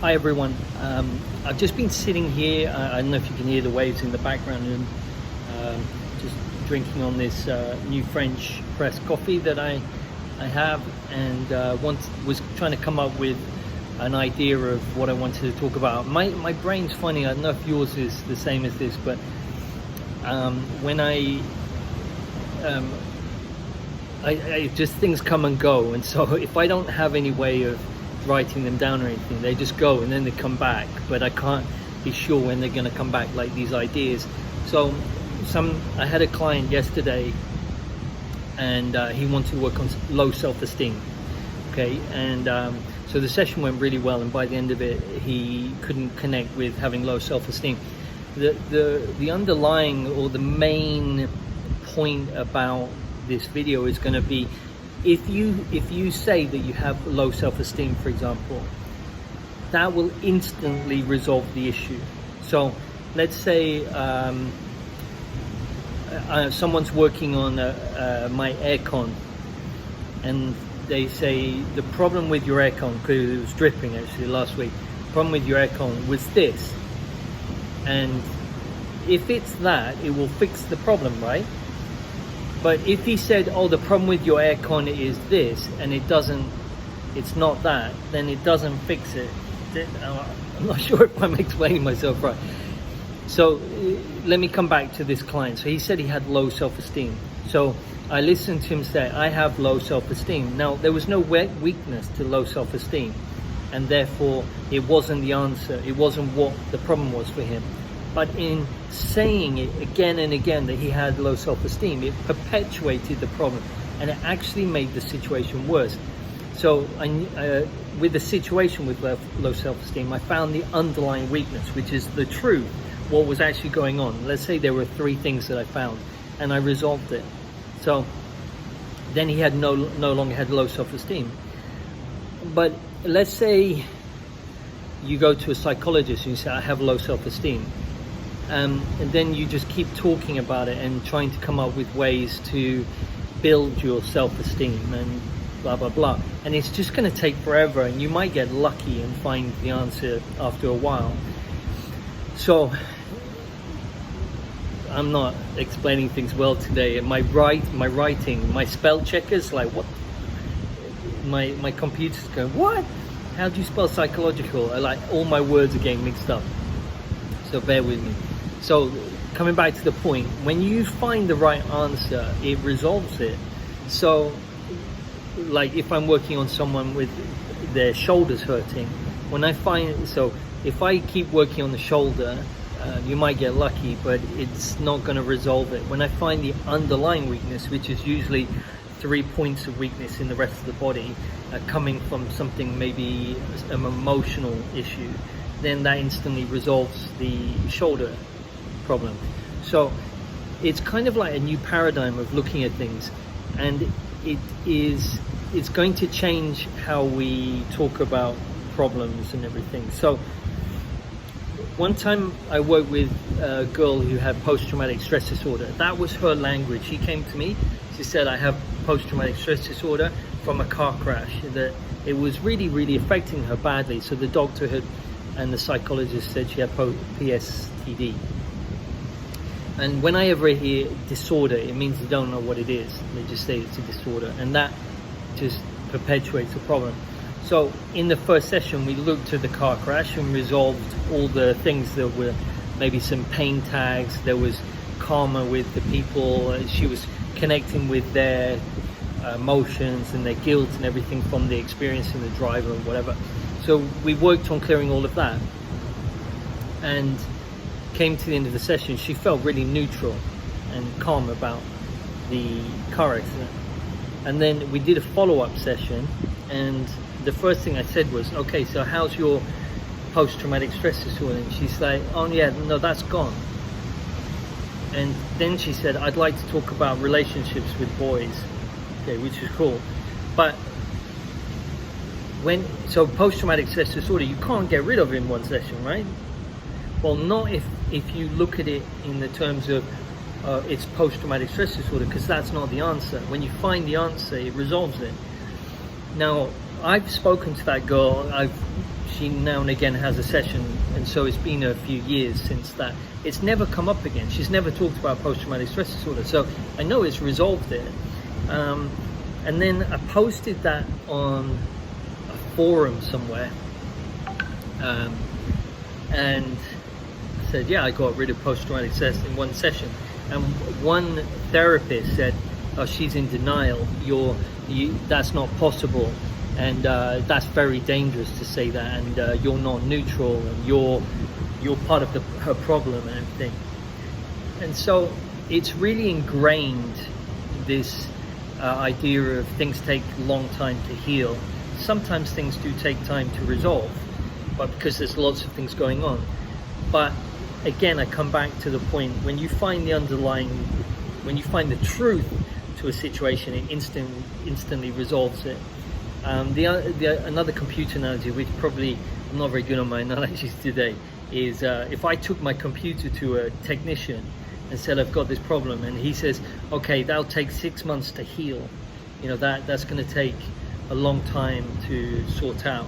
Hi everyone. I've just been sitting here. I don't know if you can hear the waves in the background, and just drinking on this new French press coffee that I have, and was trying to come up with an idea of what I wanted to talk about. My brain's funny. I don't know if yours is the same as this, but when I just things come and go, and so if I don't have any way of writing them down or anything, they just go and then they come back, but I can't be sure when they're going to come back, like these ideas. So I had a client yesterday, and he wanted to work on low self-esteem. Okay, and so the session went really well, and by the end of it he couldn't connect with having low self-esteem. The underlying, or the main point about this video is going to be, if you say that you have low self-esteem, for example, that will instantly resolve the issue. So let's say someone's working on my aircon, and they say the problem with your aircon, because it was dripping actually last week, the problem with your aircon was this, and if it's that, it will fix the problem, right? But if he said, oh, the problem with your aircon is this, and it's not that, then it doesn't fix it. I'm not sure if I'm explaining myself right. So let me come back to this client. So he said he had low self-esteem. So I listened to him say, I have low self-esteem. Now, there was no weakness to low self-esteem, and therefore it wasn't the answer. It wasn't what the problem was for him. But in saying it again and again that he had low self-esteem, it perpetuated the problem, and it actually made the situation worse. So with the situation with low self-esteem, I found the underlying weakness, which is the truth, what was actually going on. Let's say there were 3 things that I found, and I resolved it. So then he had no longer had low self-esteem. But let's say you go to a psychologist and you say, I have low self-esteem. And then you just keep talking about it and trying to come up with ways to build your self-esteem and blah blah blah, and it's just going to take forever, and you might get lucky and find the answer after a while. So I'm not explaining things well today, and my writing, my spell checkers, like what, my computer's going, what, how do you spell psychological? Like all my words are getting mixed up, so bear with me. So coming back to the point, when you find the right answer, it resolves it. So like if I'm working on someone with their shoulders hurting, if I keep working on the shoulder, you might get lucky, but it's not going to resolve it. When I find the underlying weakness, which is usually 3 points of weakness in the rest of the body, coming from something, maybe an emotional issue, then that instantly resolves the shoulder problem. So it's kind of like a new paradigm of looking at things, and it's going to change how we talk about problems and everything. So one time I worked with a girl who had post-traumatic stress disorder. That was her language. She came to me, she said, I have post-traumatic stress disorder from a car crash, that it was really affecting her badly. So the doctor and the psychologist said she had PSTD. And when I ever hear disorder, it means they don't know what it is. They just say it's a disorder, and that just perpetuates the problem. So in the first session, we looked at the car crash and resolved all the things that were maybe some pain tags. There was karma with the people. She was connecting with their emotions and their guilt and everything from the experience in the driver and whatever. So we worked on clearing all of that, and came to the end of the session. She felt really neutral and calm about the car accident. And then we did a follow-up session, and the first thing I said was, okay, so how's your post-traumatic stress disorder? And she's like, oh yeah, no, that's gone. And then she said, I'd like to talk about relationships with boys. Okay, which is cool. But so post-traumatic stress disorder, you can't get rid of it in one session, right? Well, not if you look at it in the terms of it's post-traumatic stress disorder, because that's not the answer. When you find the answer, it resolves it. Now, I've spoken to that girl. she now and again has a session, and so it's been a few years since that. It's never come up again. She's never talked about post-traumatic stress disorder, so I know it's resolved it. And then I posted that on a forum somewhere, and said, yeah, I got rid of post-traumatic stress in one session. And one therapist said, oh, she's in denial, that's not possible, and that's very dangerous to say that, and you're not neutral, and you're part of her problem and everything. And so it's really ingrained, this idea of things take a long time to heal. Sometimes things do take time to resolve, but because there's lots of things going on. But again, I come back to the point, when you find the truth to a situation, it instantly resolves it. Another computer analogy, which probably I'm not very good on my analogies today, is if I took my computer to a technician and said, I've got this problem, and he says, okay, that'll take 6 months to heal, that's going to take a long time to sort out.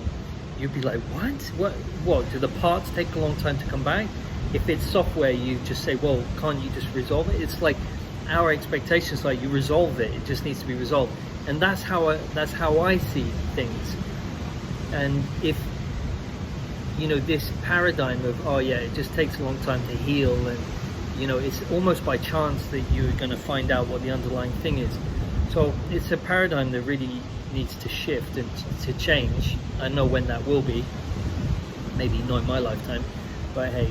You'd be like, what do the parts take a long time to come back? If it's software, you just say, well, can't you just resolve it? It's like our expectations, like you resolve it, it just needs to be resolved. And that's how I see things. And if this paradigm of, oh yeah, it just takes a long time to heal, and it's almost by chance that you're going to find out what the underlying thing is. So it's a paradigm that really needs to shift and to change. I know when that will be, maybe not in my lifetime, but hey,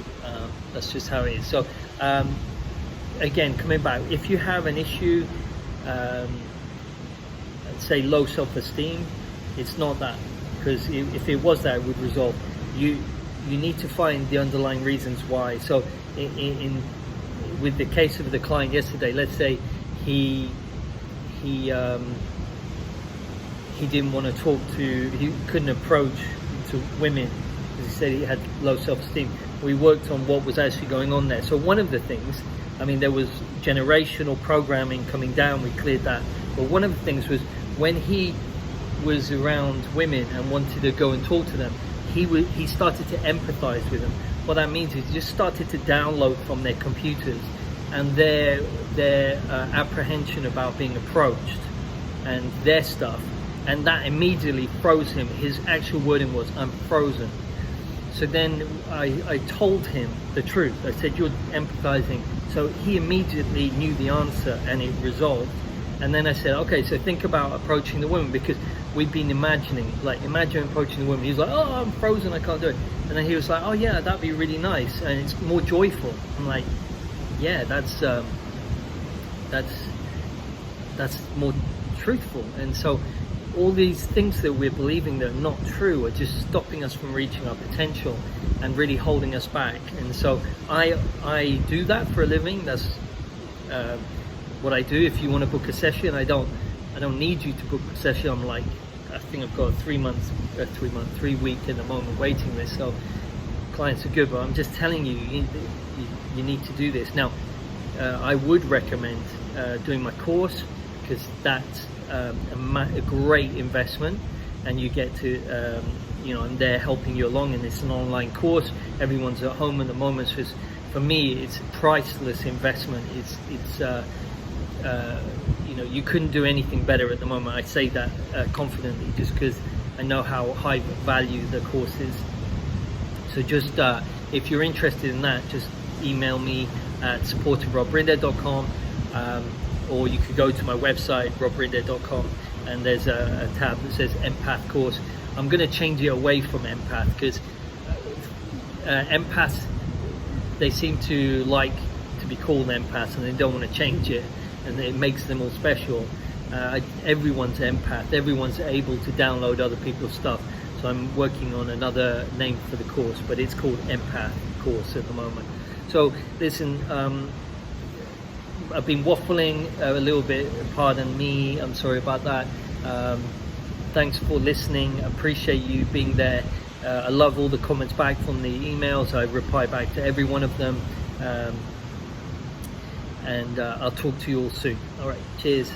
that's just how it is. So again, coming back, if you have an issue, say low self-esteem, it's not that, because if it was that, it would resolve. You need to find the underlying reasons why. So with the case of the client yesterday, let's say he didn't want to he couldn't approach to women because he said he had low self-esteem. We worked on what was actually going on there. So one of the things, there was generational programming coming down, we cleared that. But one of the things was, when he was around women and wanted to go and talk to them, he started to empathize with them. What that means is he just started to download from their computers and their apprehension about being approached and their stuff, and that immediately froze him. His actual wording was, I'm frozen. So then I told him the truth. I said, you're empathizing. So he immediately knew the answer, and it resolved. And then I said, okay, so think about approaching the woman, because we've been imagine approaching the woman. He was like, oh, I'm frozen, I can't do it. And then he was like, oh yeah, that'd be really nice, and it's more joyful. I'm like, yeah, that's more truthful. And so all these things that we're believing that are not true are just stopping us from reaching our potential and really holding us back. And so I do that for a living. That's what I do. If you want to book a session, I don't need you to book a session. I'm like, I think I've got a 3 week at the moment waiting list. So clients are good, but I'm just telling you, you need to do this. Now, I would recommend doing my course, because that's a great investment, and you get to, I'm there helping you along, and it's an online course. Everyone's at home at the moment, so for me, it's a priceless investment. You couldn't do anything better at the moment. I say that confidently, just because I know how high value the course is. So just if you're interested in that, just email me at support@robbrinder.com, or you could go to my website, robbrinder.com, and there's a tab that says Empath Course. I'm going to change it away from Empath, because empaths, they seem to like to be called empaths, and they don't want to change it, and it makes them all special. Everyone's empath, everyone's able to download other people's stuff. So I'm working on another name for the course, but it's called Empath Course at the moment. So listen, I've been waffling a little bit, pardon me, I'm sorry about that. Thanks for listening, I appreciate you being there. I love all the comments back from the emails. I reply back to every one of them, and I'll talk to you all soon. All right, cheers.